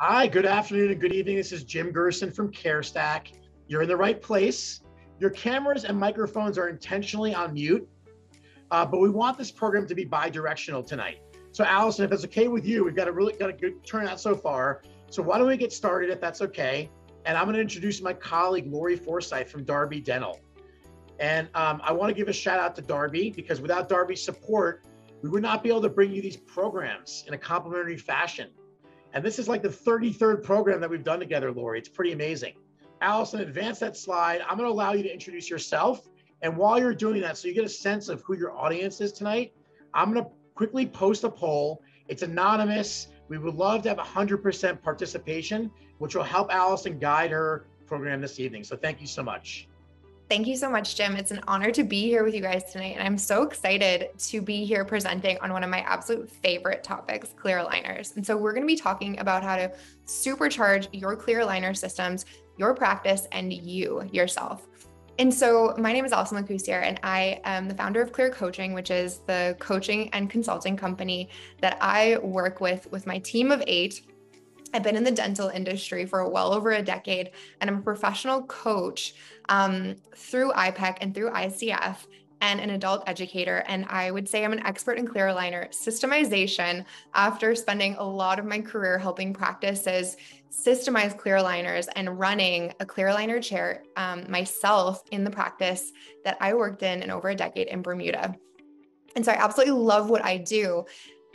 Hi, good afternoon and good evening. This is Jim Gerson from CareStack. You're in the right place. Your cameras and microphones are intentionally on mute, but we want this program to be bi-directional tonight. So Allison, if it's okay with you, we've got a good turnout so far. So why don't we get started if that's okay? And I'm going to introduce my colleague, Lori Forsyth from Darby Dental. And I want to give a shout out to Darby because without Darby's support, we would not be able to bring you these programs in a complimentary fashion. And this is like the 33rd program that we've done together, Lori. It's pretty amazing. Allison, advance that slide. I'm going to allow you to introduce yourself. And while you're doing that, so you get a sense of who your audience is tonight, I'm going to quickly post a poll. It's anonymous. We would love to have 100% participation, which will help Allison guide her program this evening. So thank you so much. Thank you so much, Jim. It's an honor to be here with you guys tonight. And I'm so excited to be here presenting on one of my absolute favorite topics, clear aligners. And so we're going to be talking about how to supercharge your clear aligner systems, your practice, and you yourself. And so my name is Allison Lacussiere, and I am the founder of Clear Coaching, which is the coaching and consulting company that I work with my team of 8. I've been in the dental industry for well over a decade, and I'm a professional coach through IPEC and through ICF and an adult educator. And I would say I'm an expert in clear aligner systemization after spending a lot of my career helping practices systemize clear aligners and running a clear aligner chair myself in the practice that I worked in over a decade in Bermuda. And so I absolutely love what I do.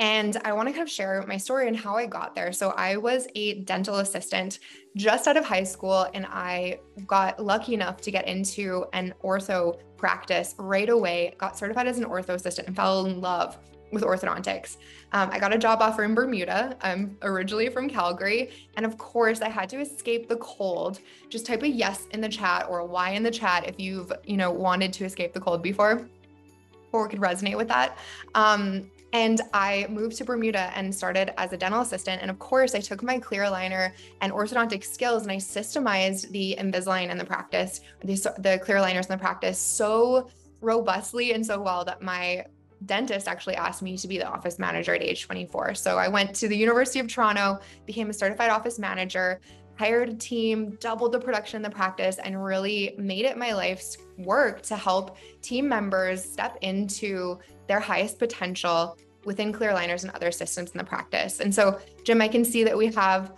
And I want to kind of share my story and how I got there. So I was a dental assistant just out of high school, and I got lucky enough to get into an ortho practice right away, got certified as an ortho assistant and fell in love with orthodontics. I got a job offer in Bermuda. I'm originally from Calgary. And of course I had to escape the cold. Just type a yes in the chat or a Y in the chat if you've, wanted to escape the cold before or could resonate with that. And I moved to Bermuda and started as a dental assistant. And of course, I took my clear aligner and orthodontic skills and I systemized the Invisalign in the practice, the clear aligners in the practice so robustly and so well that my dentist actually asked me to be the office manager at age 24. So I went to the University of Toronto, became a certified office manager, hired a team, doubled the production in the practice, and really made it my life's work to help team members step into their highest potential within clear aligners and other systems in the practice. And so, Jim, I can see that we have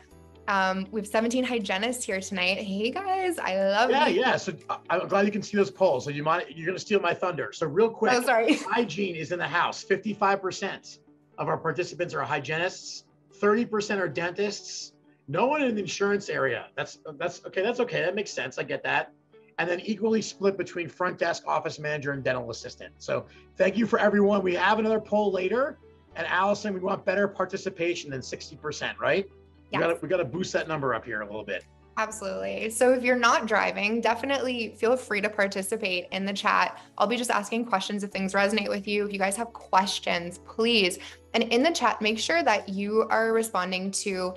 17 hygienists here tonight. Hey guys, I love you. Yeah. So I'm glad you can see those polls. So you're going to steal my thunder. So real quick, hygiene is in the house. 55% of our participants are hygienists. 30% are dentists. No one in the insurance area. That's okay. That's okay. That makes sense. I get that. And then equally split between front desk, office manager, and dental assistant. So thank you for everyone. We have another poll later. And Allison, we want better participation than 60%, right? Yes. We got to boost that number up here a little bit. Absolutely. So if you're not driving, definitely feel free to participate in the chat. I'll be just asking questions if things resonate with you. If you guys have questions, please. And in the chat, make sure that you are responding to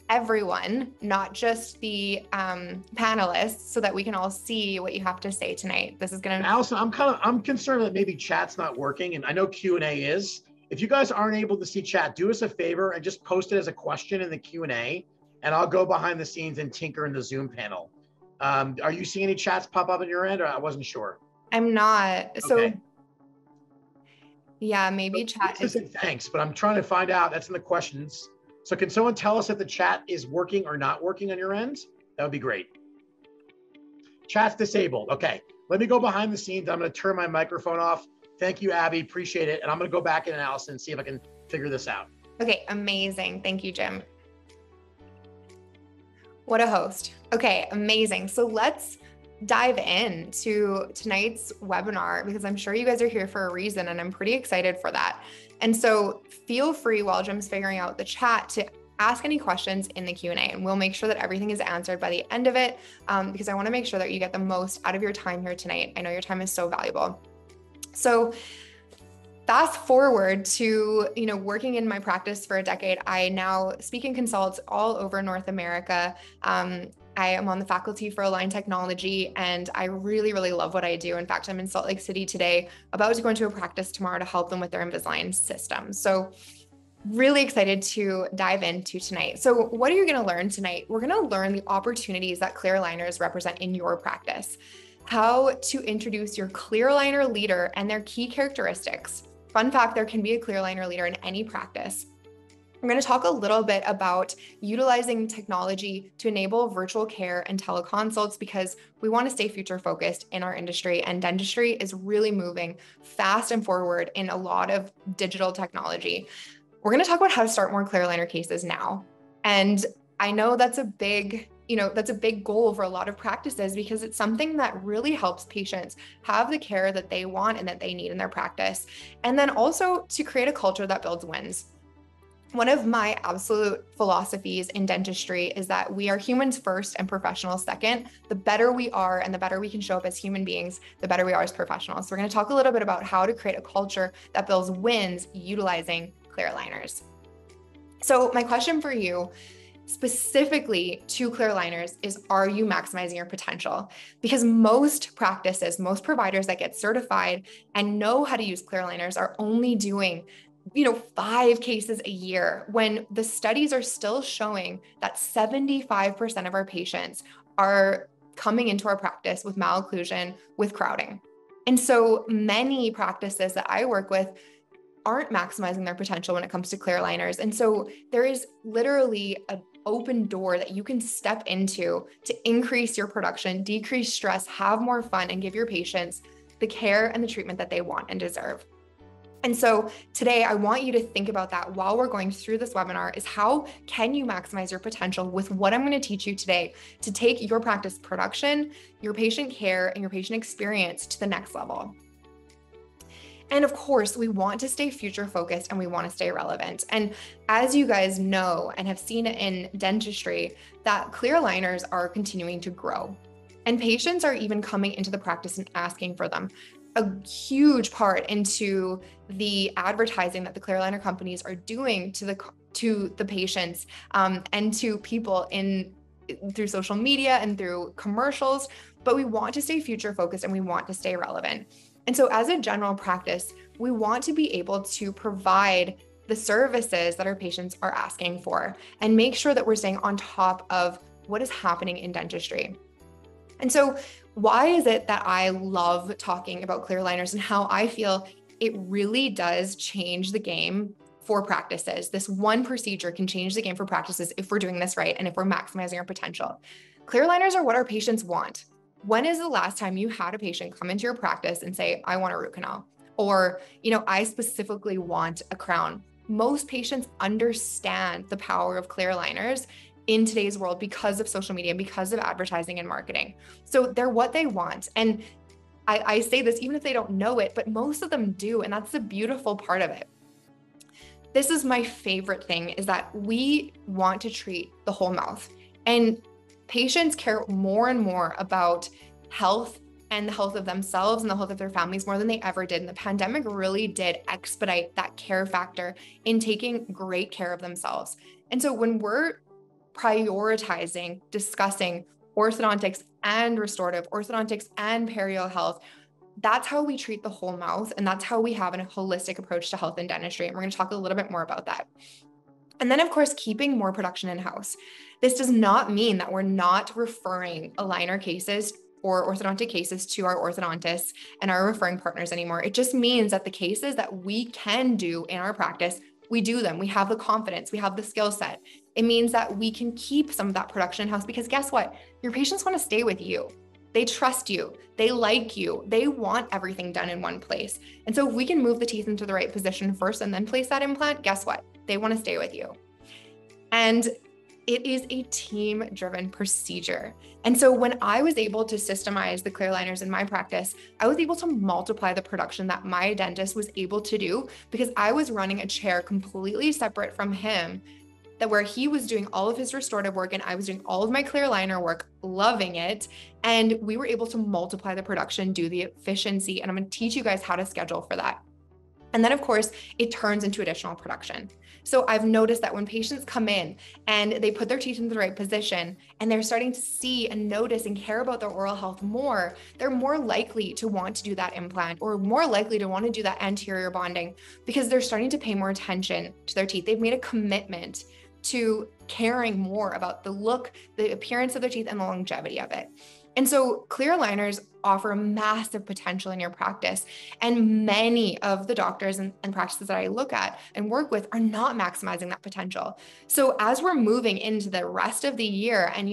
everyone, not just the panelists, so that we can all see what you have to say tonight. This is going to— Allison, I'm concerned that maybe chat's not working, and I know Q&A is. If you guys aren't able to see chat, do us a favor and just post it as a question in the Q&A, and I'll go behind the scenes and tinker in the Zoom panel. Are you seeing any chats pop up on your end, or I wasn't sure? I'm not. Okay. So yeah, maybe chat. Thanks, but I'm trying to find out. That's in the questions. So can someone tell us if the chat is working or not working on your end? That would be great. Chat's disabled. Okay, let me go behind the scenes. I'm going to turn my microphone off. Thank you, Abby. Appreciate it. And I'm going to go back in Allison and see if I can figure this out. Okay, amazing. Thank you, Jim. What a host. Okay, amazing. So let's dive into tonight's webinar because I'm sure you guys are here for a reason and I'm pretty excited for that. And so feel free while Jim's figuring out the chat to ask any questions in the Q&A and we'll make sure that everything is answered by the end of it because I want to make sure that you get the most out of your time here tonight. I know your time is so valuable. So fast forward to, working in my practice for a decade, I now speak and consult all over North America. I am on the faculty for Align Technology, and I really, really love what I do. In fact, I'm in Salt Lake City today, about to go into a practice tomorrow to help them with their Invisalign system. So Really excited to dive into tonight. So what are you going to learn tonight? We're going to learn the opportunities that clear aligners represent in your practice, how to introduce your clear aligner leader and their key characteristics. Fun fact, there can be a clear aligner leader in any practice. We're going to talk a little bit about utilizing technology to enable virtual care and teleconsults because we want to stay future focused in our industry, and dentistry is really moving fast and forward in a lot of digital technology. We're going to talk about how to start more clear aligner cases now. And I know that's a big goal for a lot of practices because it's something that really helps patients have the care that they want and that they need in their practice. And then also to create a culture that builds wins. One of my absolute philosophies in dentistry is that we are humans first and professionals second. The better we are and the better we can show up as human beings, the better we are as professionals. So we're going to talk a little bit about how to create a culture that builds wins utilizing clear aligners. So my question for you specifically to clear aligners is, are you maximizing your potential? Because most practices, most providers that get certified and know how to use clear aligners are only doing 5 cases a year, when the studies are still showing that 75% of our patients are coming into our practice with malocclusion, with crowding. And so many practices that I work with aren't maximizing their potential when it comes to clear aligners. And so there is literally an open door that you can step into to increase your production, decrease stress, have more fun, and give your patients the care and the treatment that they want and deserve. And so today I want you to think about that while we're going through this webinar, is how can you maximize your potential with what I'm going to teach you today to take your practice production, your patient care, and your patient experience to the next level. And of course, we want to stay future focused and we want to stay relevant. And as you guys know and have seen in dentistry, that clear aligners are continuing to grow. And patients are even coming into the practice and asking for them. A huge part into the advertising that the clear aligner companies are doing to the patients and to people through social media and through commercials. But we want to stay future focused and we want to stay relevant. And so as a general practice, we want to be able to provide the services that our patients are asking for and make sure that we're staying on top of what is happening in dentistry. And so why is it that I love talking about clear aligners and how I feel it really does change the game for practices? This one procedure can change the game for practices if we're doing this right and if we're maximizing our potential. Clear aligners are what our patients want. When is the last time you had a patient come into your practice and say, I want a root canal? Or, I specifically want a crown. Most patients understand the power of clear aligners in today's world because of social media, because of advertising and marketing. So they're what they want. And I say this even if they don't know it, but most of them do. And that's the beautiful part of it. This is my favorite thing, is that we want to treat the whole mouth. And patients care more and more about health and the health of themselves and the health of their families more than they ever did. And the pandemic really did expedite that care factor in taking great care of themselves. And so when we're prioritizing, discussing orthodontics and restorative, orthodontics and perio health, that's how we treat the whole mouth. And that's how we have a holistic approach to health and dentistry. And we're going to talk a little bit more about that. And then, of course, keeping more production in-house. This does not mean that we're not referring aligner cases or orthodontic cases to our orthodontists and our referring partners anymore. It just means that the cases that we can do in our practice, we do them. We have the confidence, we have the skill set. It means that we can keep some of that production in-house because guess what? Your patients want to stay with you. They trust you. They like you. They want everything done in one place. And so if we can move the teeth into the right position first and then place that implant, guess what? They want to stay with you. And it is a team-driven procedure. And so when I was able to systemize the clear aligners in my practice, I was able to multiply the production that my dentist was able to do because I was running a chair completely separate from him, that where he was doing all of his restorative work and I was doing all of my clear aligner work, loving it. And we were able to multiply the production, do the efficiency. And I'm going to teach you guys how to schedule for that. And then of course, it turns into additional production. So I've noticed that when patients come in and they put their teeth in the right position and they're starting to see and notice and care about their oral health more, they're more likely to want to do that implant or more likely to want to do that anterior bonding because they're starting to pay more attention to their teeth. They've made a commitment to caring more about the look, the appearance of their teeth, and the longevity of it. And so clear aligners offer massive potential in your practice. And many of the doctors and practices that I look at and work with are not maximizing that potential. So as we're moving into the rest of the year and,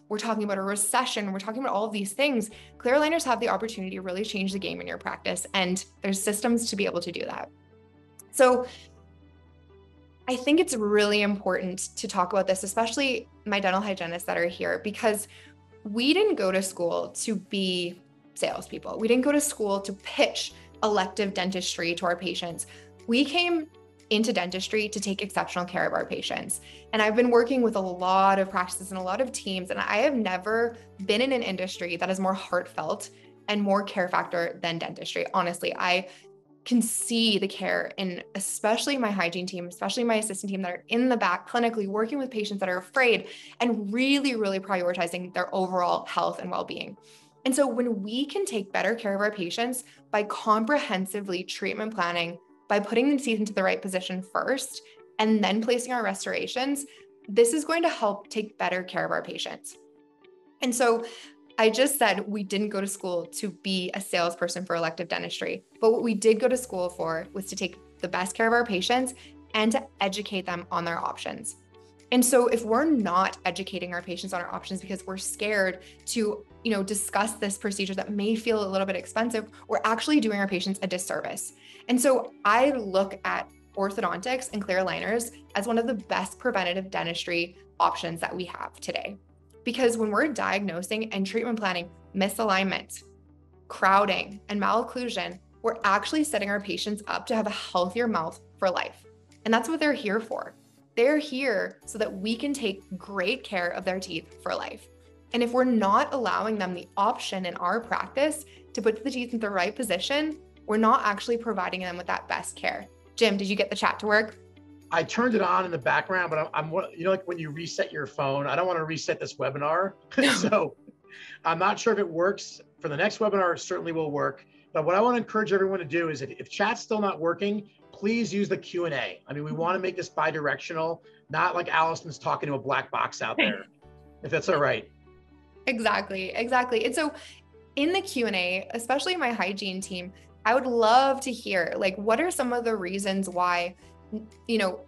we're talking about a recession, we're talking about all of these things, clear aligners have the opportunity to really change the game in your practice. And there's systems to be able to do that. So I think it's really important to talk about this, especially my dental hygienists that are here, because we didn't go to school to be salespeople. We didn't go to school to pitch elective dentistry to our patients. We came into dentistry to take exceptional care of our patients. And I've been working with a lot of practices and a lot of teams, and I have never been in an industry that is more heartfelt and more care factor than dentistry. Honestly, I can see the care in especially my hygiene team, especially my assistant team that are in the back clinically working with patients that are afraid and really, really prioritizing their overall health and well-being. And so when we can take better care of our patients by comprehensively treatment planning, by putting the teeth into the right position first, and then placing our restorations, this is going to help take better care of our patients. And so I just said we didn't go to school to be a salesperson for elective dentistry, but what we did go to school for was to take the best care of our patients and to educate them on their options. And so if we're not educating our patients on our options because we're scared to, discuss this procedure that may feel a little bit expensive, we're actually doing our patients a disservice. And so I look at orthodontics and clear aligners as one of the best preventative dentistry options that we have today. Because when we're diagnosing and treatment planning misalignment, crowding, and malocclusion, we're actually setting our patients up to have a healthier mouth for life. And that's what they're here for. They're here so that we can take great care of their teeth for life. And if we're not allowing them the option in our practice to put the teeth in the right position, we're not actually providing them with that best care. Jim, did you get the chat to work? I turned it on in the background, but I'm like when you reset your phone, I don't want to reset this webinar. So I'm not sure if it works for the next webinar. It certainly will work. But what I want to encourage everyone to do is if chat's still not working, please use the Q&A. I mean, we want to make this bi-directional, not like Allison's talking to a black box out there, if that's all right. Exactly. And so in the Q&A, especially my hygiene team, I would love to hear, what are some of the reasons why,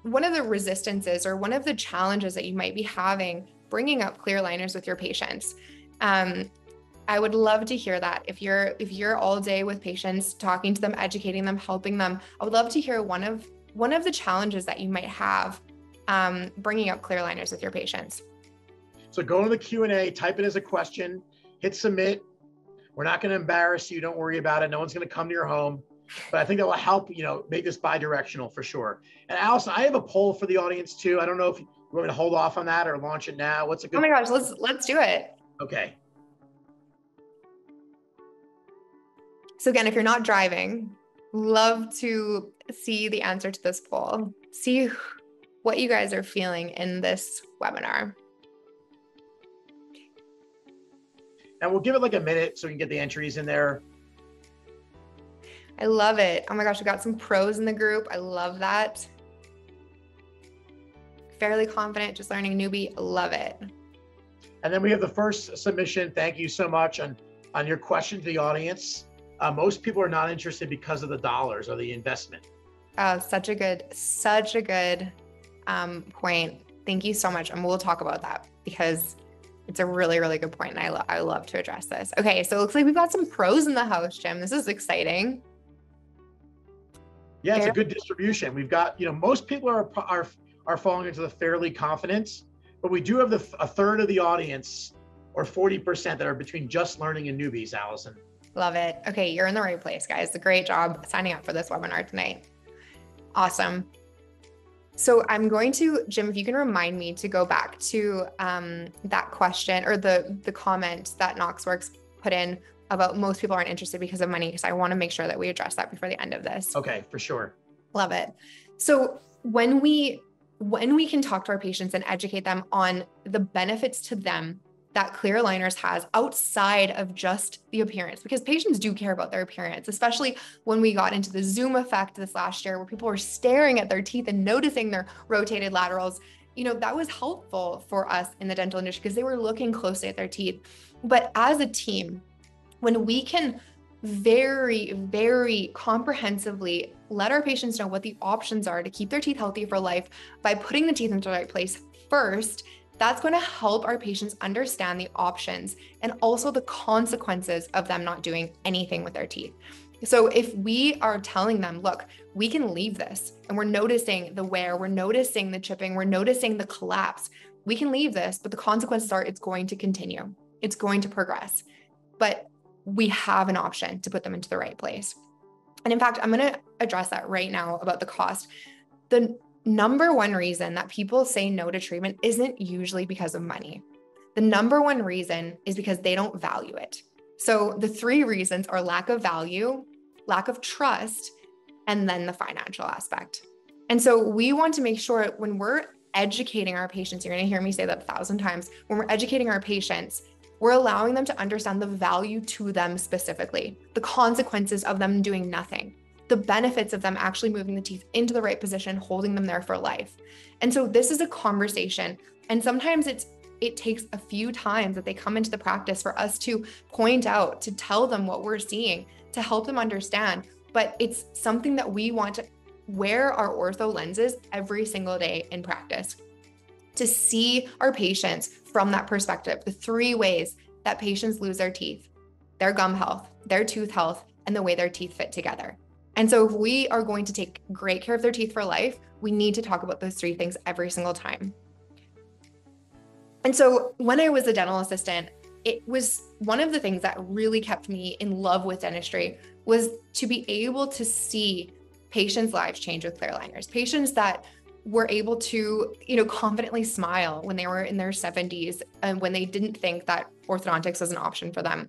one of the resistances or one of the challenges that you might be having bringing up clear aligners with your patients. I would love to hear that. If you're all day with patients, talking to them, educating them, helping them, I would love to hear one of the challenges that you might have bringing up clear aligners with your patients. So go into the Q&A, type it as a question, hit submit. We're not going to embarrass you. Don't worry about it. No one's going to come to your home. But I think that will help, make this bi-directional for sure. And Allison, I have a poll for the audience too. I don't know if you want me to hold off on that or launch it now. What's a good? Oh my gosh, let's do it. Okay. So again, if you're not driving, love to see the answer to this poll. See what you guys are feeling in this webinar. And we'll give it like a minute so we can get the entries in there. I love it. Oh my gosh, we got some pros in the group. I love that. Fairly confident, just learning newbie. Love it. And then we have the first submission. Thank you so much on your question to the audience. Most people are not interested because of the dollars or the investment. Oh, such a good point. Thank you so much. And we'll talk about that because it's a really, really good point. And I love to address this. Okay. So it looks like we've got some pros in the house, Jim. This is exciting. Yeah, it's a good distribution. We've got, most people are falling into the fairly confident, but we do have a third of the audience or 40% that are between just learning and newbies, Allison. Love it. Okay. You're in the right place, guys. A great job signing up for this webinar tonight. Awesome. So I'm going to, Jim, if you can remind me to go back to that question or the comment that Knoxworks put in about most people aren't interested because of money, because I want to make sure that we address that before the end of this. Okay, for sure. Love it. So when we can talk to our patients and educate them on the benefits to them that clear aligners has outside of just the appearance, because patients do care about their appearance, especially when we got into the Zoom effect this last year, where people were staring at their teeth and noticing their rotated laterals. That was helpful for us in the dental industry because they were looking closely at their teeth. But as a team, when we can very, very comprehensively let our patients know what the options are to keep their teeth healthy for life by putting the teeth into the right place first, that's going to help our patients understand the options and also the consequences of them not doing anything with their teeth. So if we are telling them, look, we can leave this, and we're noticing the wear, we're noticing the chipping, we're noticing the collapse, we can leave this, but the consequences are it's going to continue. It's going to progress. But we have an option to put them into the right place. And in fact, I'm going to address that right now about the cost. The number one reason that people say no to treatment isn't usually because of money. The number one reason is because they don't value it. So the three reasons are lack of value, lack of trust, and then the financial aspect. And so we want to make sure when we're educating our patients, you're going to hear me say that 1,000 times, when we're educating our patients, we're allowing them to understand the value to them specifically, the consequences of them doing nothing, the benefits of them actually moving the teeth into the right position, holding them there for life. And so this is a conversation. And sometimes it takes a few times that they come into the practice for us to point out, to tell them what we're seeing, to help them understand. But it's something that we want to wear our ortho lenses every single day in practice, to see our patients from that perspective, the three ways that patients lose their teeth: their gum health, their tooth health, and the way their teeth fit together. And so if we are going to take great care of their teeth for life, we need to talk about those three things every single time. And so when I was a dental assistant, it was one of the things that really kept me in love with dentistry was to be able to see patients' lives change with clear aligners, patients that were able to, confidently smile when they were in their 70s and when they didn't think that orthodontics was an option for them.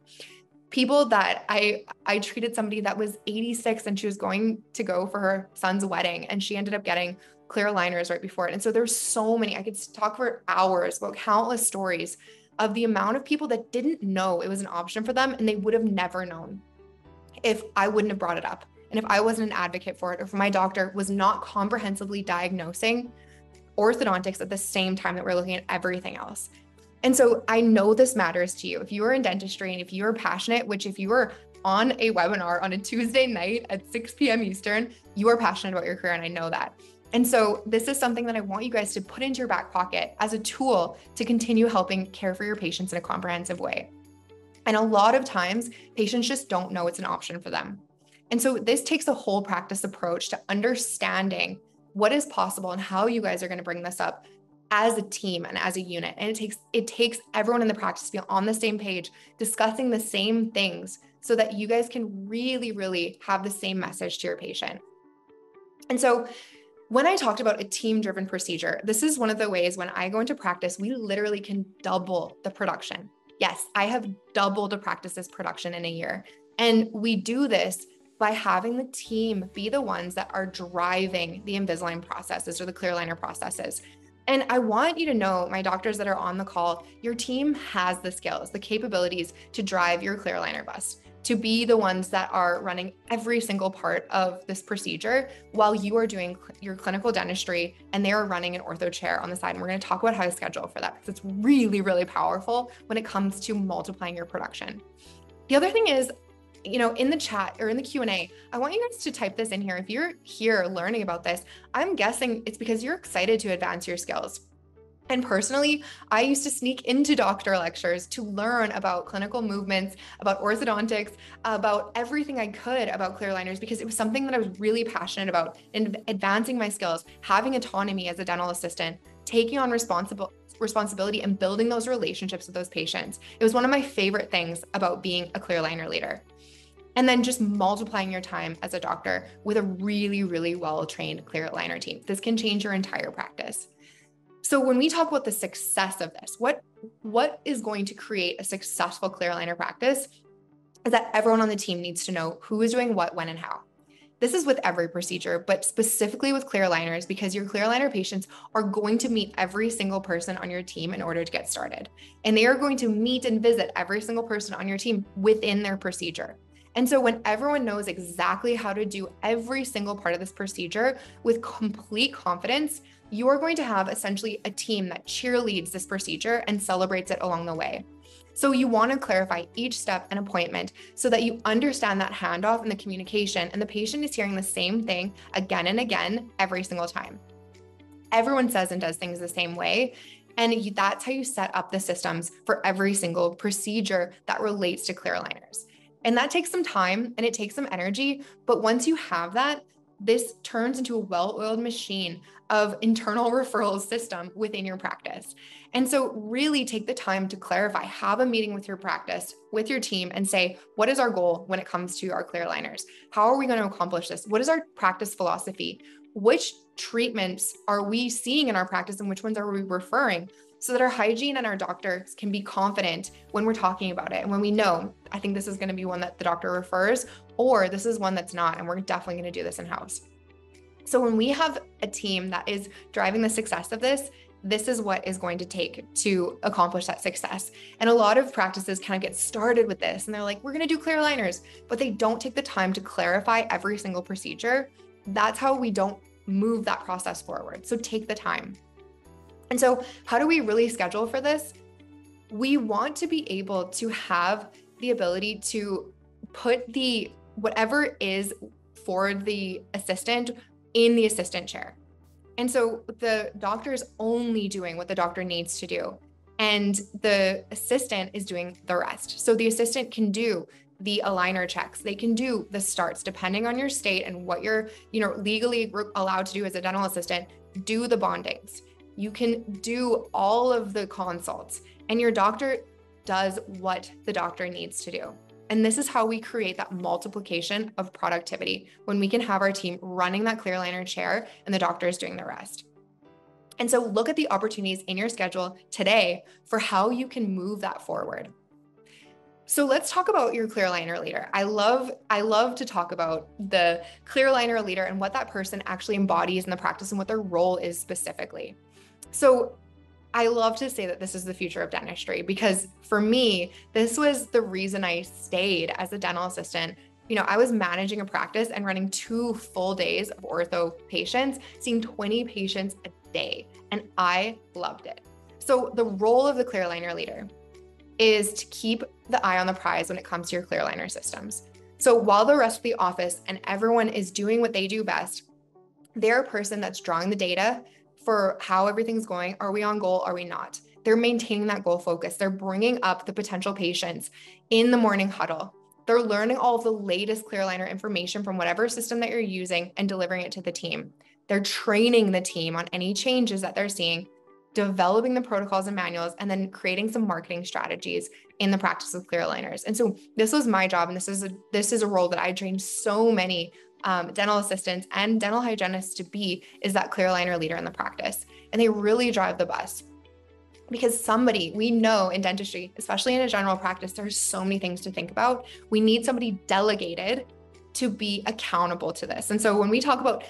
People that I treated somebody that was 86 and she was going to go for her son's wedding and she ended up getting clear aligners right before it. And so there's so many, I could talk for hours about countless stories of the amount of people that didn't know it was an option for them, and they would have never known if I wouldn't have brought it up. And if I wasn't an advocate for it, or if my doctor was not comprehensively diagnosing orthodontics at the same time that we're looking at everything else. And so I know this matters to you. If you are in dentistry and if you are passionate, which if you are on a webinar on a Tuesday night at 6 p.m. Eastern, you are passionate about your career, and I know that. And so this is something that I want you guys to put into your back pocket as a tool to continue helping care for your patients in a comprehensive way. And a lot of times, patients just don't know it's an option for them. And so this takes a whole practice approach to understanding what is possible and how you guys are going to bring this up as a team and as a unit. And it takes everyone in the practice to be on the same page, discussing the same things so that you guys can really, really have the same message to your patient. And so when I talked about a team-driven procedure, this is one of the ways when I go into practice, we literally can double the production. Yes, I have doubled a practice's production in a year. And we do this by having the team be the ones that are driving the Invisalign processes or the clear aligner processes. And I want you to know, my doctors that are on the call, your team has the skills, the capabilities to drive your clear aligner bus, to be the ones that are running every single part of this procedure while you are doing your clinical dentistry and they are running an ortho chair on the side. And we're going to talk about how to schedule for that because it's really, really powerful when it comes to multiplying your production. The other thing is, in the chat or in the Q&A, I want you guys to type this in here. If you're here learning about this, I'm guessing it's because you're excited to advance your skills. And personally, I used to sneak into doctor lectures to learn about clinical movements, about orthodontics, about everything I could about clear aligners, because it was something that I was really passionate about in advancing my skills, having autonomy as a dental assistant, taking on responsibility and building those relationships with those patients. It was one of my favorite things about being a clear aligner leader. And then just multiplying your time as a doctor with a really, really well-trained clear aligner team. This can change your entire practice. So when we talk about the success of this, what is going to create a successful clear aligner practice is that everyone on the team needs to know who is doing what, when, and how. This is with every procedure, but specifically with clear aligners, because your clear aligner patients are going to meet every single person on your team in order to get started. And they are going to meet and visit every single person on your team within their procedure. And so when everyone knows exactly how to do every single part of this procedure with complete confidence, you are going to have essentially a team that cheerleads this procedure and celebrates it along the way. So you want to clarify each step and appointment so that you understand that handoff and the communication, and the patient is hearing the same thing again and again every single time. Everyone says and does things the same way. And that's how you set up the systems for every single procedure that relates to clear aligners. And that takes some time and it takes some energy. But once you have that, this turns into a well-oiled machine of internal referral system within your practice. And so really take the time to clarify, have a meeting with your practice, with your team, and say, what is our goal when it comes to our clear aligners? How are we going to accomplish this? What is our practice philosophy? Which treatments are we seeing in our practice and which ones are we referring? So that our hygiene and our doctors can be confident when we're talking about it. And when we know, I think this is going to be one that the doctor refers, or this is one that's not, and we're definitely going to do this in-house. So when we have a team that is driving the success of this, this is what is going to take to accomplish that success. And a lot of practices kind of get started with this and they're like, we're going to do clear aligners, but they don't take the time to clarify every single procedure. That's how we don't move that process forward. So take the time. And so how do we really schedule for this? We want to be able to have the ability to put the whatever is for the assistant in the assistant chair. And so the doctor is only doing what the doctor needs to do, and the assistant is doing the rest. So the assistant can do the aligner checks. They can do the starts depending on your state and what you're, legally allowed to do as a dental assistant. Do the bondings. You can do all of the consults, and your doctor does what the doctor needs to do. And this is how we create that multiplication of productivity, when we can have our team running that clear aligner chair and the doctor is doing the rest. And so look at the opportunities in your schedule today for how you can move that forward. So let's talk about your clear aligner leader. I love to talk about the clear aligner leader and what that person actually embodies in the practice and what their role is specifically. So I love to say that this is the future of dentistry, because for me, this was the reason I stayed as a dental assistant. I was managing a practice and running 2 full days of ortho patients, seeing 20 patients a day, and I loved it. So the role of the clear aligner leader is to keep the eye on the prize when it comes to your clear aligner systems. So while the rest of the office and everyone is doing what they do best, they're a person that's drawing the data for how everything's going. Are we on goal? Are we not? They're maintaining that goal focus. They're bringing up the potential patients in the morning huddle. They're learning all of the latest clear aligner information from whatever system that you're using and delivering it to the team. They're training the team on any changes that they're seeing, developing the protocols and manuals, and then creating some marketing strategies in the practice of clear aligners. And so this was my job. And this is a role that I trained so many dental assistants and dental hygienists to be, is that clear aligner leader in the practice. And they really drive the bus, because we know in dentistry, especially in a general practice, there's so many things to think about. We need somebody delegated to be accountable to this. And so when we talk about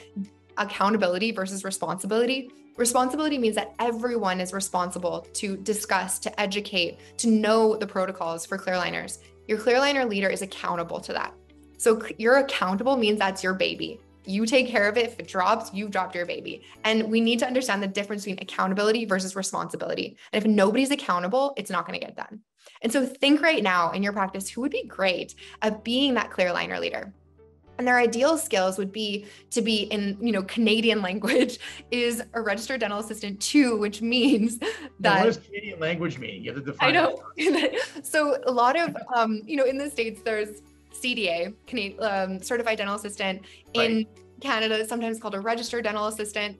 accountability versus responsibility means that everyone is responsible to discuss, to educate, to know the protocols for clear aligners. Your clear aligner leader is accountable to that. So you're accountable means that's your baby. You take care of it. If it drops, you've dropped your baby. And we need to understand the difference between accountability versus responsibility. And if nobody's accountable, it's not going to get done. And so think right now in your practice, who would be great at being that clear aligner leader? And their ideal skills would be to be in, Canadian language is a registered dental assistant 2, which means that. What does Canadian language mean? You have to define. I know. So a lot of, in the States, there's CDA, certified dental assistant. In Canada, sometimes called a registered dental assistant.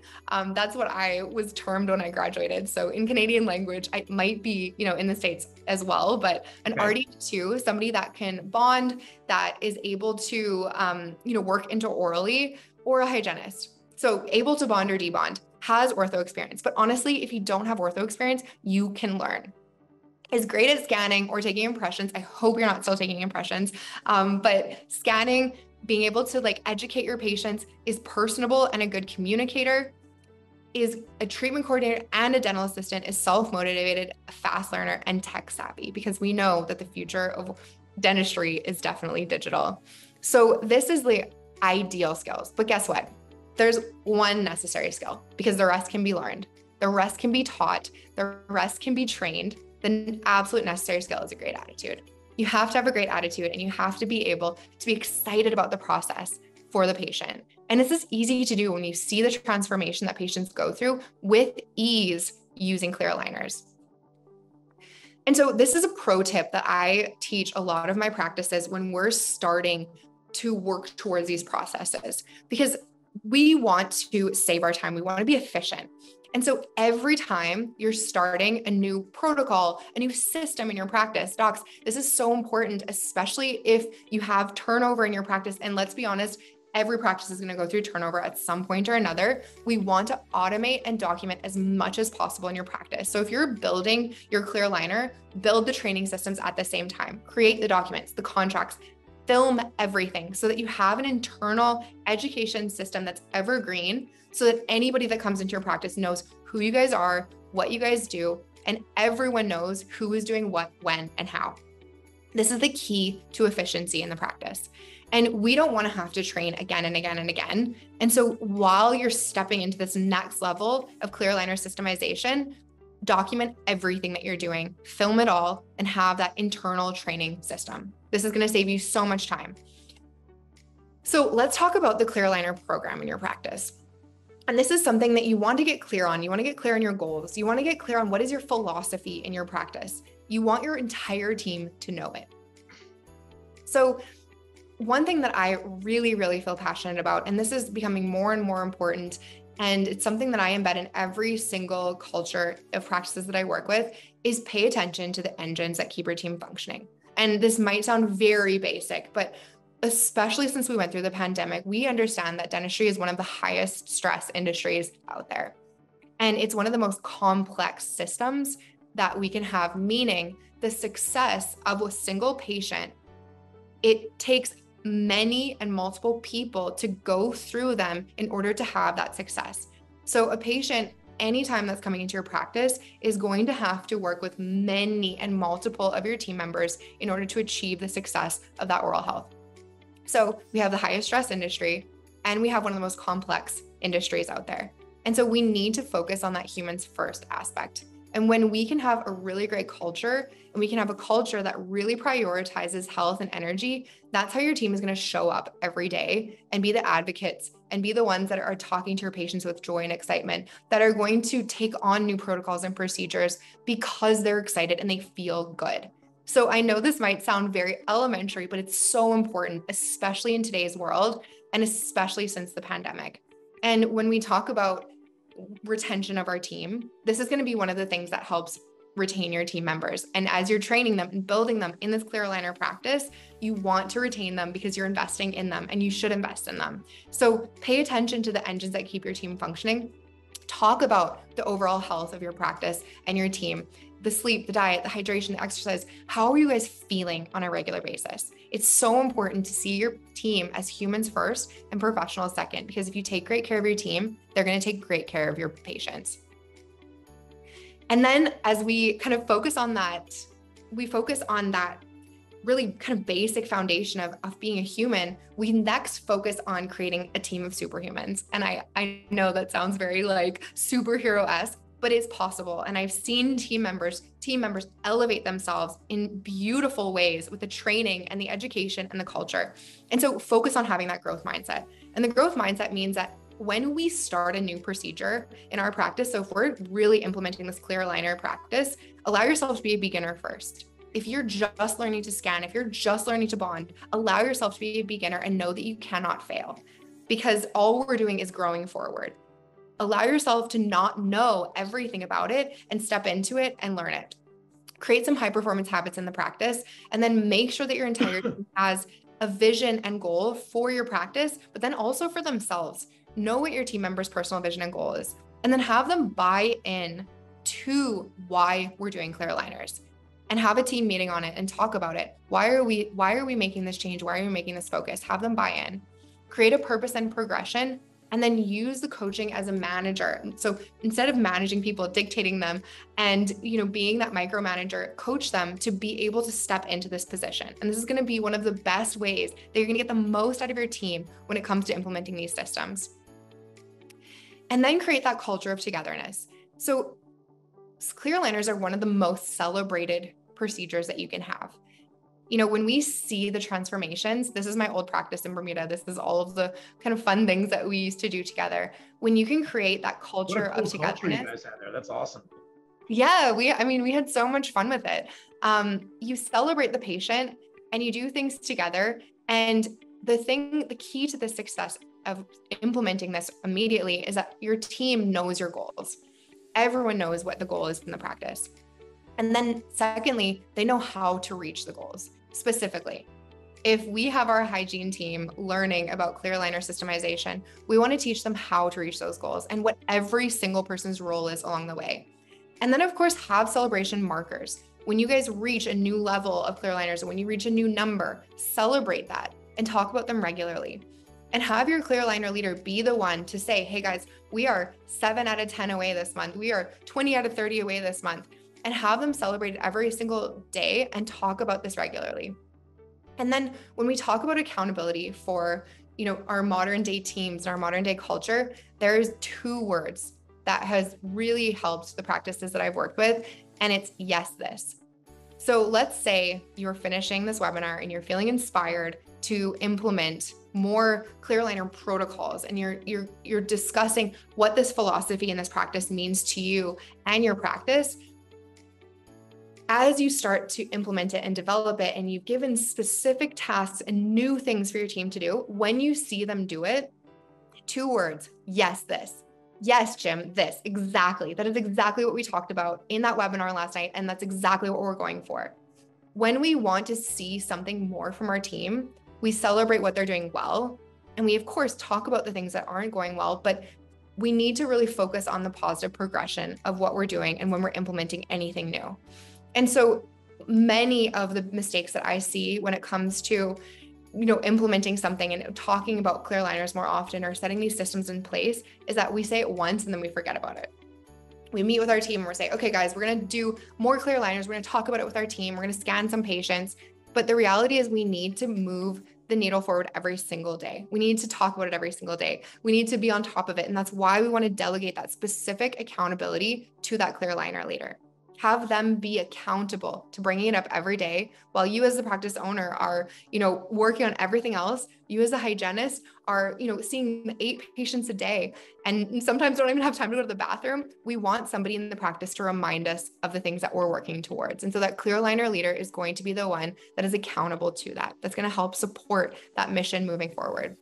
That's what I was termed when I graduated. So in Canadian language, I might be, in the States as well, but an RD2, somebody that can bond, that is able to, work intraorally, or a hygienist. So able to bond or debond, has ortho experience. But honestly, if you don't have ortho experience, you can learn. Is great at scanning or taking impressions. I hope you're not still taking impressions, but scanning, being able to like educate your patients, is personable and a good communicator, is a treatment coordinator and a dental assistant, is self-motivated, a fast learner, and tech savvy, because we know that the future of dentistry is definitely digital. So this is the ideal skills. But guess what? There's one necessary skill, because the rest can be learned. The rest can be taught. The rest can be trained. The absolute necessary skill is a great attitude. You have to have a great attitude, and you have to be able to be excited about the process for the patient. And this is easy to do when you see the transformation that patients go through with ease using clear aligners. And so this is a pro tip that I teach a lot of my practices when we're starting to work towards these processes, because we want to save our time. We want to be efficient. And so every time you're starting a new protocol, a new system in your practice, docs, this is so important, especially if you have turnover in your practice. And let's be honest, every practice is going to go through turnover at some point or another. We want to automate and document as much as possible in your practice. So if you're building your clear aligner, build the training systems at the same time, create the documents, the contracts, film everything so that you have an internal education system that's evergreen, so that anybody that comes into your practice knows who you guys are, what you guys do, and everyone knows who is doing what, when, and how. This is the key to efficiency in the practice. And we don't want to have to train again and again and again. And so while you're stepping into this next level of clear aligner systemization, document everything that you're doing, film it all, and have that internal training system. This is going to save you so much time. So let's talk about the clear aligner program in your practice. And this is something that you want to get clear on. You want to get clear on your goals. You want to get clear on what is your philosophy in your practice. You want your entire team to know it. So one thing that I really, really feel passionate about, and this is becoming more and more important, and it's something that I embed in every single culture of practices that I work with, is pay attention to the engines that keep your team functioning. And this might sound very basic, but especially since we went through the pandemic, we understand that dentistry is one of the highest stress industries out there. And it's one of the most complex systems that we can have, meaning the success of a single patient, it takes many and multiple people to go through them in order to have that success. So a patient, anytime that's coming into your practice, is going to have to work with many and multiple of your team members in order to achieve the success of that oral health. So we have the highest stress industry, and we have one of the most complex industries out there. And so we need to focus on that humans first aspect. And when we can have a really great culture, and we can have a culture that really prioritizes health and energy, that's how your team is going to show up every day and be the advocates and be the ones that are talking to your patients with joy and excitement, that are going to take on new protocols and procedures because they're excited and they feel good. So I know this might sound very elementary, but it's so important, especially in today's world, and especially since the pandemic. And when we talk about retention of our team, this is going to be one of the things that helps retain your team members. And as you're training them and building them in this clear aligner practice, you want to retain them because you're investing in them, and you should invest in them. So pay attention to the engines that keep your team functioning. Talk about the overall health of your practice and your team, the sleep, the diet, the hydration, the exercise. How are you guys feeling on a regular basis? It's so important to see your team as humans first and professionals second, because if you take great care of your team, they're going to take great care of your patients. And then as we kind of focus on that, really kind of basic foundation of being a human, we next focus on creating a team of superhumans. And I know that sounds very like superhero-esque, but it's possible. And I've seen team members elevate themselves in beautiful ways with the training and the education and the culture. And so focus on having that growth mindset. And the growth mindset means that when we start a new procedure in our practice, so if we're really implementing this clear aligner practice, allow yourself to be a beginner first. If you're just learning to scan, if you're just learning to bond, allow yourself to be a beginner and know that you cannot fail, because all we're doing is growing forward. Allow yourself to not know everything about it and step into it and learn it. Create some high performance habits in the practice, and then make sure that your entire team has a vision and goal for your practice, but then also for themselves. Know what your team members' personal vision and goal is, and then have them buy in to why we're doing clear aligners. and have a team meeting on it and talk about it. Why are we making this change? Why are we making this focus? Have them buy in, create a purpose and progression, and then use the coaching as a manager. So instead of managing people, dictating them, and being that micromanager, coach them to be able to step into this position. And this is going to be one of the best ways that you're going to get the most out of your team when it comes to implementing these systems. And then create that culture of togetherness. So clear aligners are one of the most celebrated procedures that you can have. When we see the transformations, this is my old practice in Bermuda. This is all of the kind of fun things that we used to do together. When you can create that culture of togetherness. You guys had there. That's awesome. Yeah, we had so much fun with it. You celebrate the patient and you do things together. And the key to the success of implementing this immediately is that your team knows your goals. Everyone knows what the goal is in the practice. And then secondly, they know how to reach the goals. Specifically, if we have our hygiene team learning about clear aligner systemization, we want to teach them how to reach those goals and what every single person's role is along the way. And then of course, have celebration markers. When you guys reach a new level of clear aligners, and when you reach a new number, celebrate that and talk about them regularly. And have your clear aligner leader be the one to say, hey guys, we are 7 out of 10 away this month. We are 20 out of 30 away this month. And have them celebrate every single day and talk about this regularly. And then when we talk about accountability for, our modern day teams and our modern day culture, there's 2 words that has really helped the practices that I've worked with. And it's yes, this. So let's say you're finishing this webinar and you're feeling inspired to implement more clear aligner protocols, and you're discussing what this philosophy and this practice means to you and your practice. As you start to implement it and develop it, and you've given specific tasks and new things for your team to do, when you see them do it, 2 words, yes, this. Yes, Jim, this, exactly. That is exactly what we talked about in that webinar last night. And that's exactly what we're going for. When we want to see something more from our team, we celebrate what they're doing well. And we, of course, talk about the things that aren't going well, but we need to really focus on the positive progression of what we're doing and when we're implementing anything new. And so many of the mistakes that I see when it comes to, implementing something and talking about clear aligners more often or setting these systems in place is that we say it once and then we forget about it. We meet with our team and we're saying, okay, guys, we're going to do more clear aligners. We're going to talk about it with our team. We're going to scan some patients. But the reality is we need to move the needle forward every single day. We need to talk about it every single day. We need to be on top of it. And that's why we want to delegate that specific accountability to that clear aligner leader. Have them be accountable to bringing it up every day while you as the practice owner are, working on everything else. You as a hygienist are, seeing 8 patients a day and sometimes don't even have time to go to the bathroom. We want somebody in the practice to remind us of the things that we're working towards. And so that clear aligner leader is going to be the one that is accountable to that. That's going to help support that mission moving forward.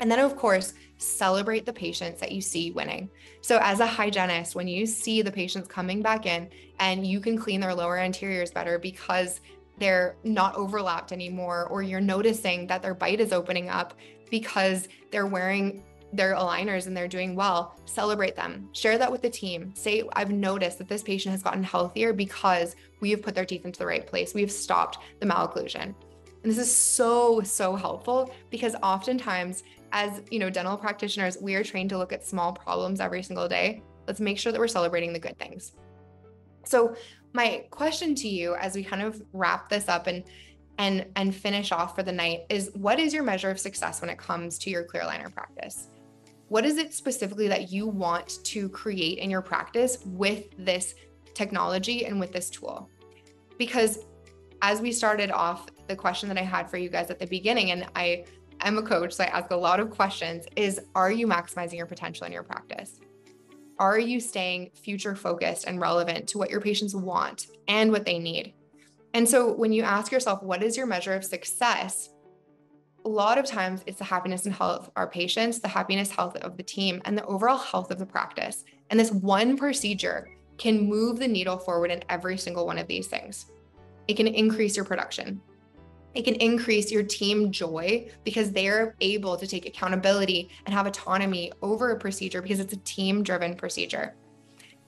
And then of course, celebrate the patients that you see winning. So as a hygienist, when you see the patients coming back in and you can clean their lower anteriors better because they're not overlapped anymore, or you're noticing that their bite is opening up because they're wearing their aligners and they're doing well, celebrate them. Share that with the team. Say, I've noticed that this patient has gotten healthier because we have put their teeth into the right place. We've stopped the malocclusion. And this is so, so helpful because oftentimes as dental practitioners, we are trained to look at small problems every single day. Let's make sure that we're celebrating the good things. So my question to you as we kind of wrap this up and finish off for the night is, what is your measure of success when it comes to your clear aligner practice? What is it specifically that you want to create in your practice with this technology and with this tool? Because as we started off, the question that I had for you guys at the beginning, and I'm a coach, so I ask a lot of questions, is are you maximizing your potential in your practice? Are you staying future focused and relevant to what your patients want and what they need? And so when you ask yourself, what is your measure of success? A lot of times it's the happiness and health of our patients, the happiness, health of the team, and the overall health of the practice. And this one procedure can move the needle forward in every single one of these things. It can increase your production. It can increase your team joy because they're able to take accountability and have autonomy over a procedure because it's a team-driven procedure.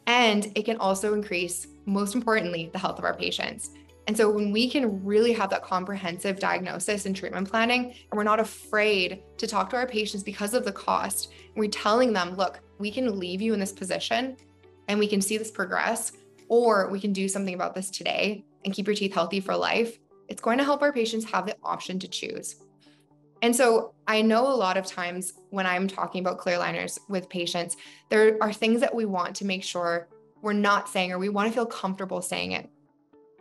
And it can also increase, most importantly, the health of our patients. And so when we can really have that comprehensive diagnosis and treatment planning, and we're not afraid to talk to our patients because of the cost, and we're telling them, look, we can leave you in this position and we can see this progress, or we can do something about this today and keep your teeth healthy for life. It's going to help our patients have the option to choose. And so I know a lot of times when I'm talking about clear aligners with patients, there are things that we want to make sure we're not saying, or we want to feel comfortable saying it.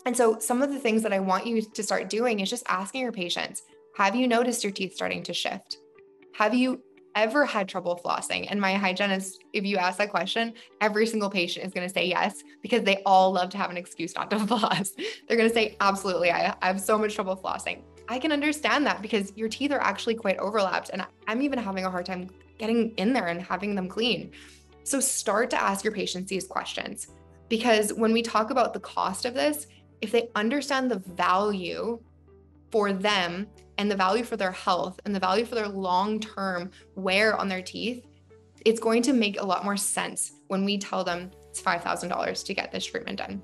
And so some of the things that I want you to start doing is just asking your patients, have you noticed your teeth starting to shift? Have you ever had trouble flossing? And my hygienist, if you ask that question, every single patient is going to say yes, because they all love to have an excuse not to floss. They're going to say, absolutely, I have so much trouble flossing. I can understand that because your teeth are actually quite overlapped. And I'm even having a hard time getting in there and having them clean. So start to ask your patients these questions, because when we talk about the cost of this, if they understand the value for them and the value for their health and the value for their long-term wear on their teeth, it's going to make a lot more sense when we tell them it's $5,000 to get this treatment done.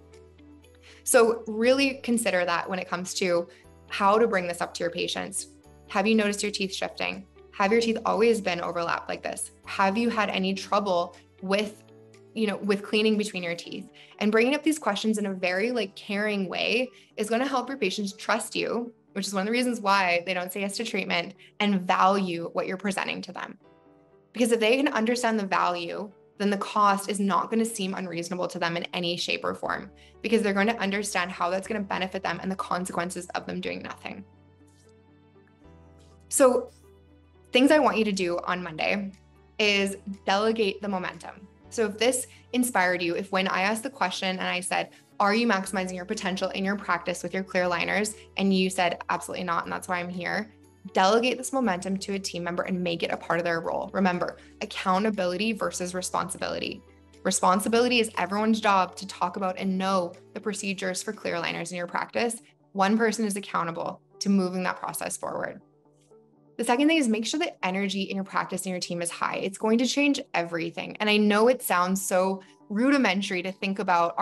So really consider that when it comes to how to bring this up to your patients. Have you noticed your teeth shifting? Have your teeth always been overlapped like this? Have you had any trouble with cleaning between your teeth? And bringing up these questions in a very caring way is going to help your patients trust you, which is one of the reasons why they don't say yes to treatment, and value what you're presenting to them. Because if they can understand the value, then the cost is not going to seem unreasonable to them in any shape or form, because they're going to understand how that's going to benefit them and the consequences of them doing nothing. So things I want you to do on Monday is delegate the momentum. So if this inspired you, if when I asked the question and I said, are you maximizing your potential in your practice with your clear aligners? And you said, absolutely not, and that's why I'm here. Delegate this momentum to a team member and make it a part of their role. Remember, accountability versus responsibility. Responsibility is everyone's job to talk about and know the procedures for clear aligners in your practice. One person is accountable to moving that process forward. The second thing is make sure that energy in your practice and your team is high. It's going to change everything. And I know it sounds so rudimentary to think about,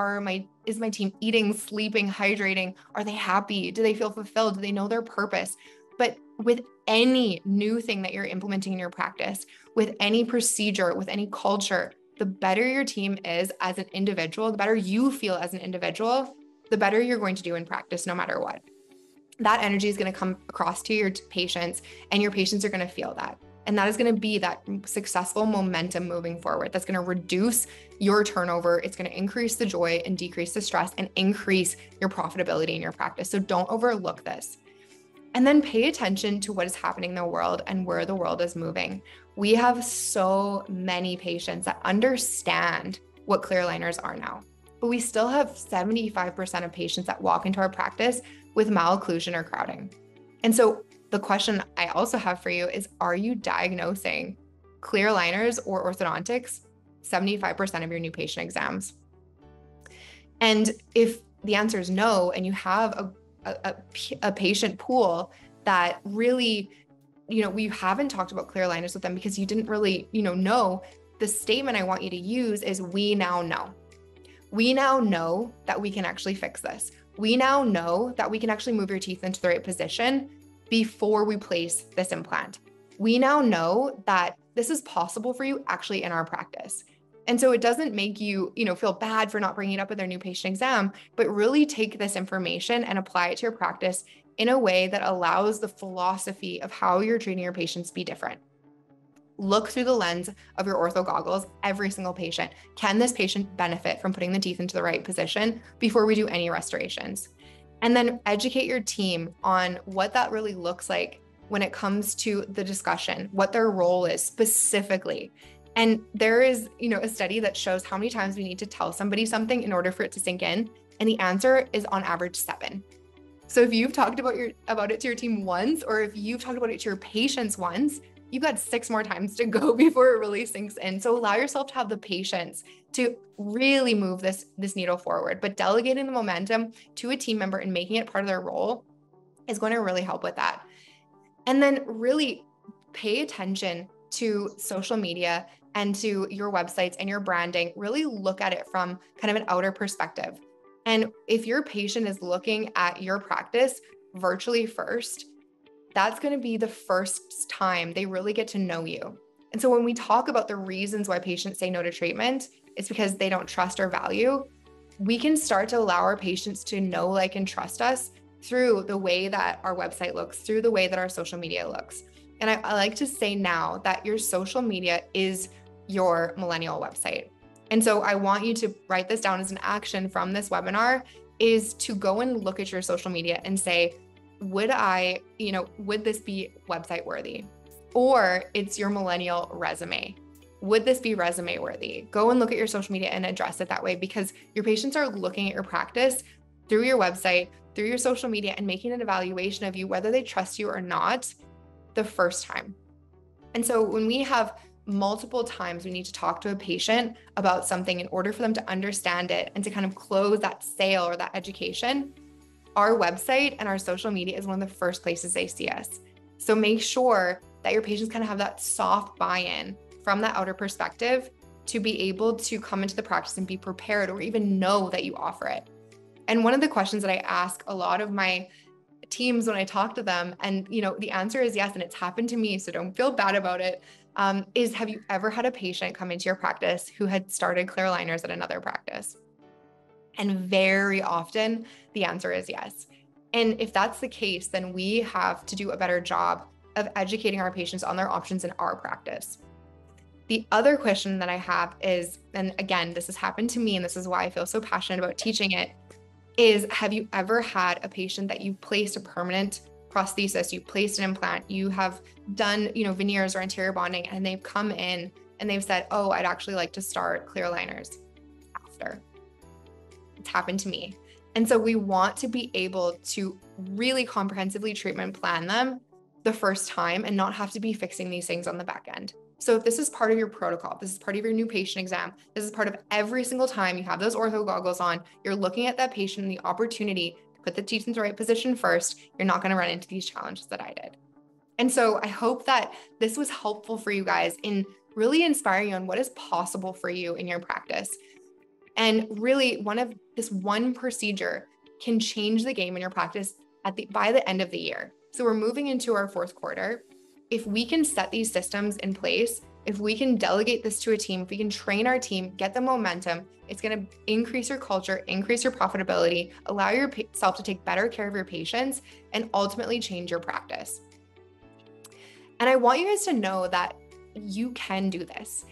is my team eating, sleeping, hydrating? Are they happy? Do they feel fulfilled? Do they know their purpose? But with any new thing that you're implementing in your practice, with any procedure, with any culture, the better your team is as an individual, the better you feel as an individual, the better you're going to do in practice, no matter what. That energy is going to come across to your patients, and your patients are going to feel that. And that is going to be that successful momentum moving forward. That's going to reduce your turnover. It's going to increase the joy and decrease the stress and increase your profitability in your practice. So don't overlook this. And then pay attention to what is happening in the world and where the world is moving. We have so many patients that understand what clear aligners are now, but we still have 75% of patients that walk into our practice with malocclusion or crowding. And so the question I also have for you is, are you diagnosing clear aligners or orthodontics 75% of your new patient exams? And if the answer is no, and you have a patient pool that really, we haven't talked about clear aligners with them because you didn't really, know, the statement I want you to use is, we now know. We now know that we can actually fix this. We now know that we can actually move your teeth into the right position before we place this implant. We now know that this is possible for you actually in our practice. And so it doesn't make you, feel bad for not bringing it up at their new patient exam, but really take this information and apply it to your practice in a way that allows the philosophy of how you're treating your patients be different. Look through the lens of your ortho goggles, every single patient. Can this patient benefit from putting the teeth into the right position before we do any restorations? And then educate your team on what that really looks like when it comes to the discussion, what their role is specifically. And there is, a study that shows how many times we need to tell somebody something in order for it to sink in. And the answer is on average 7. So if you've talked about it to your team once, or if you've talked about it to your patients once, you've got 6 more times to go before it really sinks in. So allow yourself to have the patience to really move this needle forward. But delegating the momentum to a team member and making it part of their role is going to really help with that. And then really pay attention to social media and to your websites and your branding. Really look at it from kind of an outer perspective. And if your patient is looking at your practice virtually first, that's going to be the first time they really get to know you. And so when we talk about the reasons why patients say no to treatment, it's because they don't trust or value. We can start to allow our patients to know, like, and trust us through the way that our website looks, through the way that our social media looks. And I like to say now that your social media is your millennial website. And so I want you to write this down as an action from this webinar, is to go and look at your social media and say, would this be website worthy? Or it's your millennial resume. Would this be resume worthy? Go and look at your social media and address it that way, because your patients are looking at your practice through your website, through your social media, and making an evaluation of you, whether they trust you or not, the first time. And so when we have multiple times we need to talk to a patient about something in order for them to understand it and to kind of close that sale or that education, our website and our social media is one of the first places they see us. So make sure that your patients kind of have that soft buy-in from that outer perspective to be able to come into the practice and be prepared, or even know that you offer it. And one of the questions that I ask a lot of my teams when I talk to them, and the answer is yes, and it's happened to me, so don't feel bad about it, is, have you ever had a patient come into your practice who had started clear aligners at another practice? And very often the answer is yes. And if that's the case, then we have to do a better job of educating our patients on their options in our practice. The other question that I have is, and again, this has happened to me, and this is why I feel so passionate about teaching it, is, have you ever had a patient that you placed a permanent prosthesis, you placed an implant, you have done, veneers or anterior bonding, and they've come in and they've said, oh, I'd actually like to start clear aligners after. It's happened to me. And so we want to be able to really comprehensively treatment plan them the first time and not have to be fixing these things on the back end. So if this is part of your protocol, this is part of your new patient exam, this is part of every single time you have those ortho goggles on, you're looking at that patient and the opportunity to put the teeth in the right position first, you're not going to run into these challenges that I did. And so I hope that this was helpful for you guys in really inspiring you on what is possible for you in your practice. And really, this one procedure can change the game in your practice by the end of the year. So we're moving into our fourth quarter. If we can set these systems in place, if we can delegate this to a team, if we can train our team, get the momentum, it's going to increase your culture, increase your profitability, allow yourself to take better care of your patients, and ultimately change your practice. And I want you guys to know that you can do this.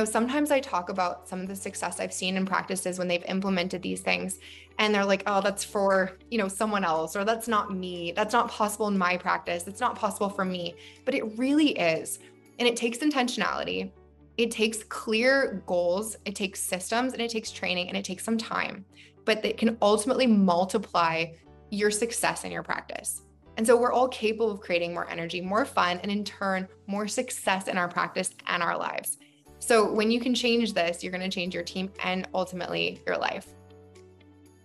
Sometimes I talk about some of the success I've seen in practices when they've implemented these things, and they're like, oh, that's for, someone else, or that's not me. That's not possible in my practice. It's not possible for me, but it really is. And it takes intentionality. It takes clear goals. It takes systems, and it takes training, and it takes some time, but it can ultimately multiply your success in your practice. And so we're all capable of creating more energy, more fun, and in turn, more success in our practice and our lives. So when you can change this, you're going to change your team and ultimately your life.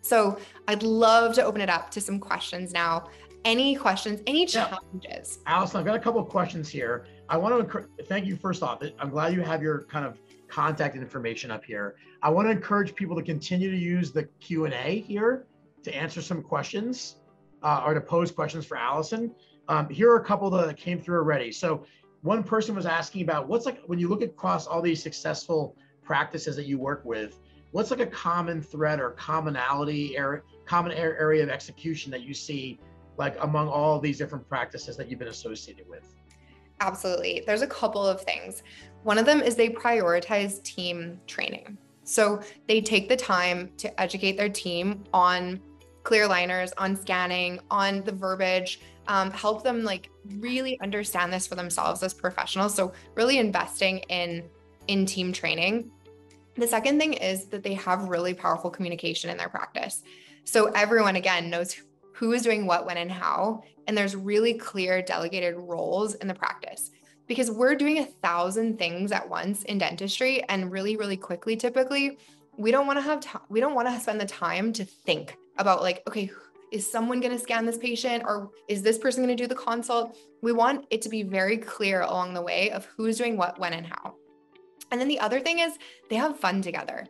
So I'd love to open it up to some questions now. Any questions, any challenges? Allison, I've got a couple of questions here. I want to thank you first off. I'm glad you have your kind of contact information up here. I want to encourage people to continue to use the Q&A here to answer some questions or to pose questions for Allison. Here are a couple that came through already. So one person was asking about what's like, when you look across all these successful practices that you work with, what's like a common thread or commonality area, common area of execution that you see like among all these different practices that you've been associated with? Absolutely. There's a couple of things. One of them is they prioritize team training. So they take the time to educate their team on clear aligners, on scanning, on the verbiage, help them like really understand this for themselves as professionals. So really investing in team training. The second thing is that they have really powerful communication in their practice. So everyone, again, knows who is doing what, when, and how. And there's really clear delegated roles in the practice, because we're doing 1,000 things at once in dentistry and really, really quickly. Typically, we don't want to spend the time to think about like, okay, is someone going to scan this patient, or is this person going to do the consult? We want it to be very clear along the way of who's doing what, when, and how. And then the other thing is they have fun together.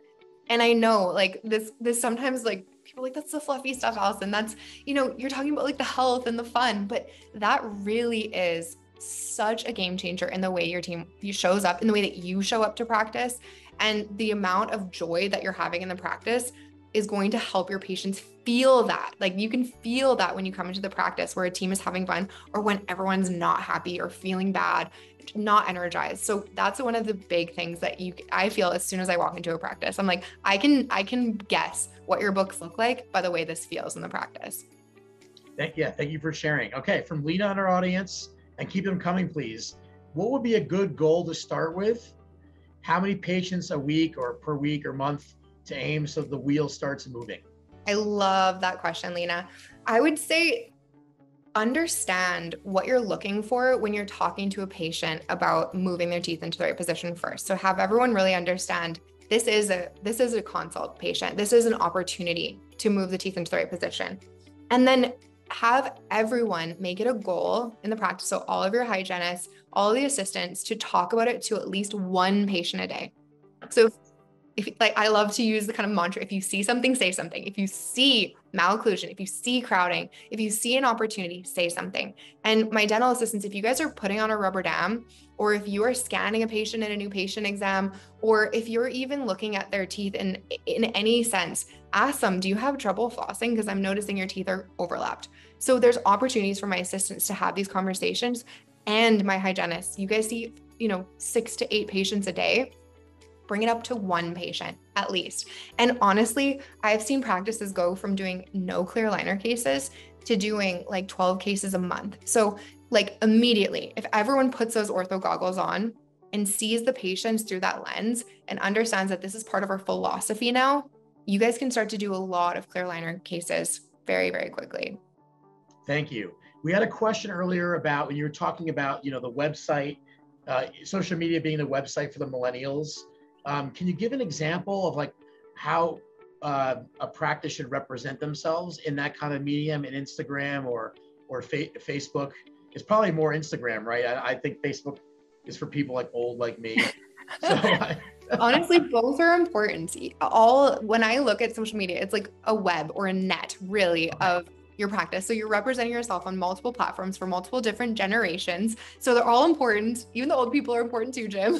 And I know like this sometimes like people are like, that's the fluffy stuff, Allison. That's, you're talking about like the health and the fun, but that really is such a game changer in the way your team shows up, in the way that you show up to practice. And the amount of joy that you're having in the practice is going to help your patients feel that. Like you can feel that when you come into the practice where a team is having fun, or when everyone's not happy or feeling bad, not energized. So that's one of the big things that I feel as soon as I walk into a practice. I'm like, I can guess what your books look like by the way this feels in the practice. Thank you for sharing. Okay, from Lena in our audience, and keep them coming, please. What would be a good goal to start with? How many patients a week or per week or month to aim so the wheel starts moving? I love that question, Lena. I would say understand what you're looking for when you're talking to a patient about moving their teeth into the right position first. So have everyone really understand this is a consult patient. This is an opportunity to move the teeth into the right position. And then have everyone make it a goal in the practice. So all of your hygienists, all of the assistants, to talk about it to at least one patient a day. So if like, I love to use the kind of mantra, if you see something, say something. If you see malocclusion, if you see crowding, if you see an opportunity, say something. And my dental assistants, if you guys are putting on a rubber dam, or if you are scanning a patient in a new patient exam, or if you're even looking at their teeth in any sense, ask them, do you have trouble flossing? Because I'm noticing your teeth are overlapped. So there's opportunities for my assistants to have these conversations, and my hygienists. You guys see, 6 to 8 patients a day. Bring it up to one patient at least. And honestly, I've seen practices go from doing no clear aligner cases to doing like 12 cases a month. So like immediately, if everyone puts those ortho goggles on and sees the patients through that lens and understands that this is part of our philosophy now, you guys can start to do a lot of clear aligner cases very, very quickly. Thank you. We had a question earlier about when you were talking about, the website, social media being the website for the millennials. Can you give an example of like how a practice should represent themselves in that kind of medium, in Instagram or Facebook? It's probably more Instagram, right? I think Facebook is for people like old like me. Honestly, both are important. When I look at social media, it's like a web or a net really of your practice. So you're representing yourself on multiple platforms for multiple different generations. So they're all important. Even the old people are important too, Jim.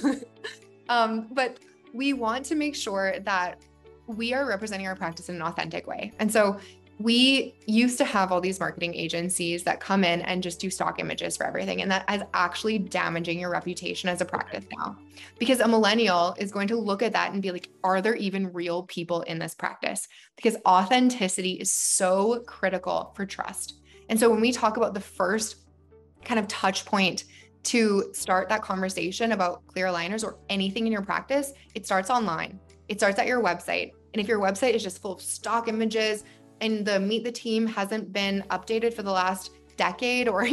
But we want to make sure that we are representing our practice in an authentic way. And so we used to have all these marketing agencies that come in and just do stock images for everything. And that is actually damaging your reputation as a practice now, because a millennial is going to look at that and be like, are there even real people in this practice? Because authenticity is so critical for trust. And so when we talk about the first kind of touch point to start that conversation about clear aligners or anything in your practice, it starts online. It starts at your website. And if your website is just full of stock images and the Meet the Team hasn't been updated for the last decade or,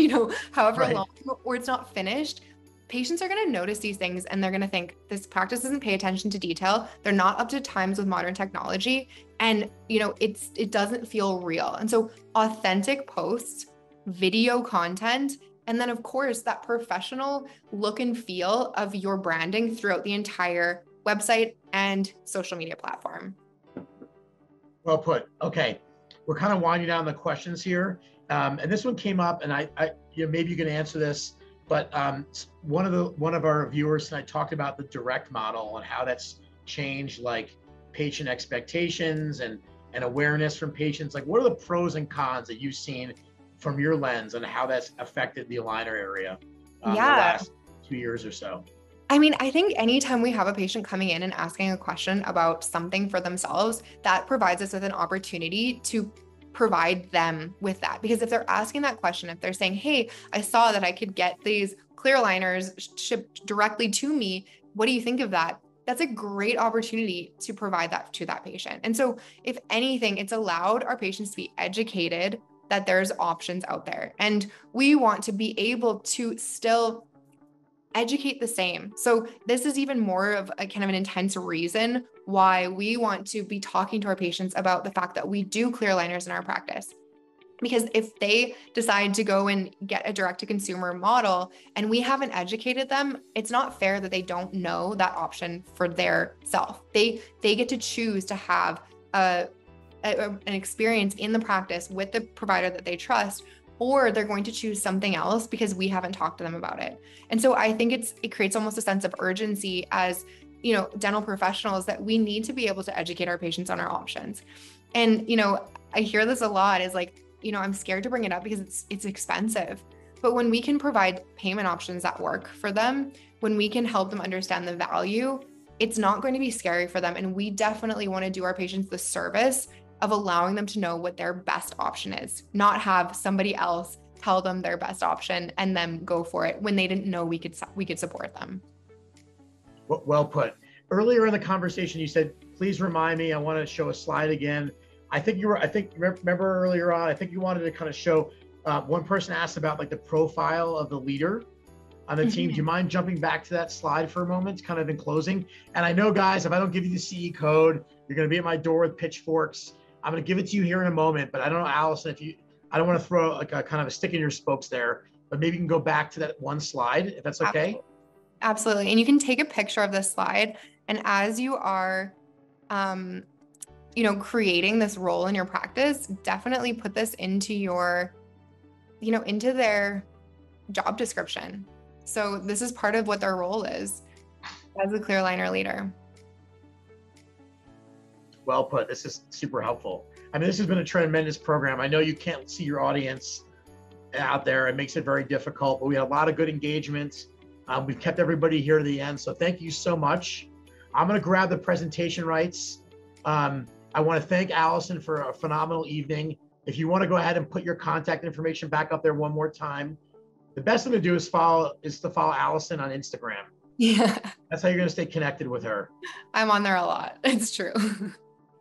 however long, or it's not finished, patients are going to notice these things and they're going to think this practice doesn't pay attention to detail. They're not up to times with modern technology. And, it doesn't feel real. And so authentic posts, video content, and then of course that professional look and feel of your branding throughout the entire website and social media platform. Well put. Okay. We're kind of winding down the questions here. And this one came up and I maybe you can answer this, but one of our viewers tonight talked about the direct model and how that's changed like patient expectations and awareness from patients. Like what are the pros and cons that you've seen from your lens and how that's affected the aligner area the last 2 years or so? I mean, I think anytime we have a patient coming in and asking a question about something for themselves, that provides us with an opportunity to provide them with that. Because if they're asking that question, if they're saying, hey, I saw that I could get these clear aligners shipped directly to me, what do you think of that? That's a great opportunity to provide that to that patient. And so if anything, it's allowed our patients to be educated that there's options out there. And we want to be able to still educate the same. So this is even more of a kind of an intense reason why we want to be talking to our patients about the fact that we do clear aligners in our practice. Because if they decide to go and get a direct to consumer model and we haven't educated them, it's not fair that they don't know that option for their self. They get to choose to have a an experience in the practice with the provider that they trust, or they're going to choose something else because we haven't talked to them about it. And so I think it creates almost a sense of urgency as, dental professionals, that we need to be able to educate our patients on our options. And, I hear this a lot is like, I'm scared to bring it up because it's expensive. But when we can provide payment options that work for them, when we can help them understand the value, it's not going to be scary for them. And we definitely want to do our patients the service of allowing them to know what their best option is, not have somebody else tell them their best option and then go for it when they didn't know we could support them. Well put. Earlier in the conversation, you said, please remind me, I want to show a slide again. Remember earlier on, I think you wanted to kind of show, one person asked about like the profile of the leader on the team. Do you mind jumping back to that slide for a moment, kind of in closing? And I know, guys, if I don't give you the CE code, you're going to be at my door with pitchforks. I'm going to give it to you here in a moment, but I don't know, Allison, I don't want to throw like a kind of a stick in your spokes there, but maybe you can go back to that one slide, if that's okay. Absolutely. And you can take a picture of this slide. And as you are, creating this role in your practice, definitely put this into into their job description. So this is part of what their role is as a clear aligner leader. Well put. This is super helpful. I mean, this has been a tremendous program. I know you can't see your audience out there. It makes it very difficult, but we had a lot of good engagement. We've kept everybody here to the end. So thank you so much. I'm going to grab the presentation rights. I want to thank Allison for a phenomenal evening. If you want to go ahead and put your contact information back up there one more time, the best thing to do is to follow Allison on Instagram. Yeah. That's how you're going to stay connected with her. I'm on there a lot. It's true.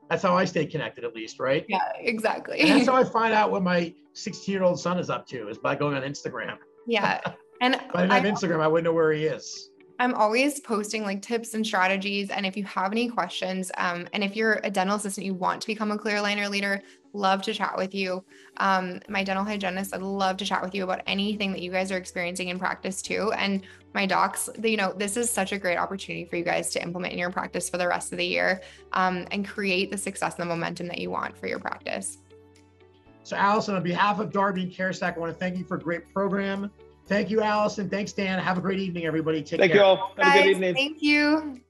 That's how I stay connected, at least, right? Yeah, exactly. And that's how I find out what my 16-year-old son is up to, is by going on Instagram. Yeah. And if I didn't have Instagram, I wouldn't know where he is. I'm always posting like tips and strategies. And if you have any questions, and if you're a dental assistant, you want to become a clear aligner leader, love to chat with you. My dental hygienist, I'd love to chat with you about anything that you guys are experiencing in practice too. And my docs, this is such a great opportunity for you guys to implement in your practice for the rest of the year, and create the success and the momentum that you want for your practice. So Allison, on behalf of Darby and CareStack, I want to thank you for a great program. Thank you, Allison. Thanks, Dan. Have a great evening, everybody. Take care. Thank you all. Have a good evening. Thank you.